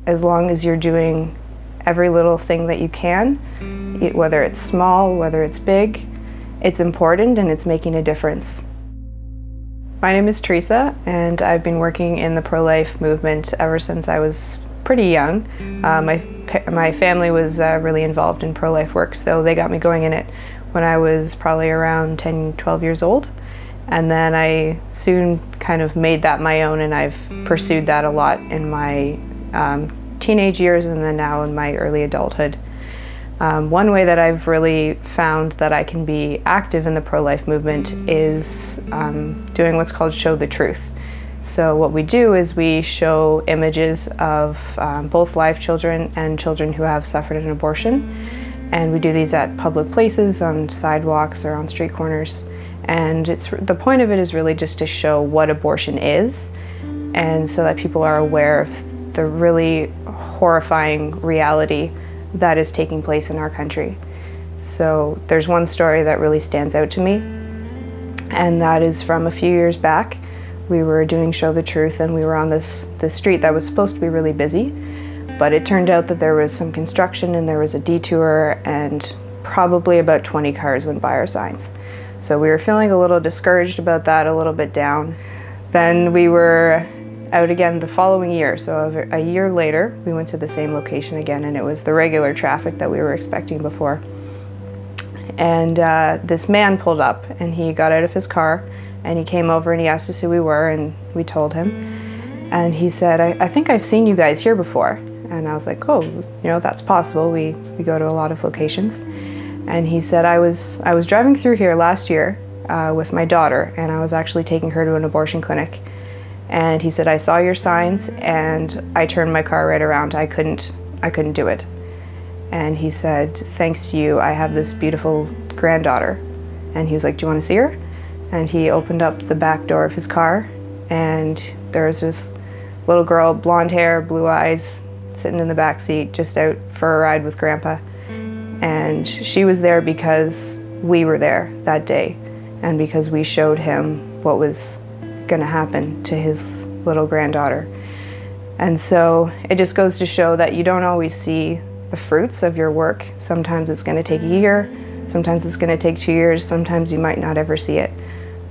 as long as you're doing every little thing that you can, whether it's small, whether it's big, it's important and it's making a difference. My name is Teresa, and I've been working in the pro-life movement ever since I was pretty young. My family was really involved in pro-life work, so they got me going in it when I was probably around 10, 12 years old. And then I soon kind of made that my own, and I've pursued that a lot in my teenage years and then now in my early adulthood. One way that I've really found that I can be active in the pro-life movement is doing what's called Show the Truth. So what we do is we show images of both live children and children who have suffered an abortion. And we do these at public places, on sidewalks or on street corners. And the point of it is really just to show what abortion is, and so that people are aware of the really horrifying reality that is taking place in our country. So there's one story that really stands out to me, and that is from a few years back. We were doing Show the Truth, and we were on this street that was supposed to be really busy, but it turned out that there was some construction and there was a detour, and probably about 20 cars went by our signs. So we were feeling a little discouraged about that, a little bit down. Then we were out again the following year. So a year later, we went to the same location again, and it was the regular traffic that we were expecting before. And this man pulled up, and he got out of his car, and he came over and he asked us who we were, and we told him. And he said, I think I've seen you guys here before. And I was like, oh, that's possible. We go to a lot of locations. And he said, I was driving through here last year with my daughter, and I was actually taking her to an abortion clinic. And he said, I saw your signs and I turned my car right around. I couldn't do it. And he said, thanks to you, I have this beautiful granddaughter. And he was like, do you want to see her? And he opened up the back door of his car, and there was this little girl, blonde hair, blue eyes, sitting in the back seat, just out for a ride with Grandpa. And she was there because we were there that day, and because we showed him what was going to happen to his little granddaughter. And so it just goes to show that you don't always see the fruits of your work. Sometimes it's going to take a year, sometimes it's going to take 2 years, sometimes you might not ever see it.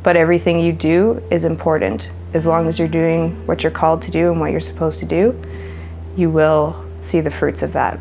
But everything you do is important. As long as you're doing what you're called to do and what you're supposed to do, you will see the fruits of that.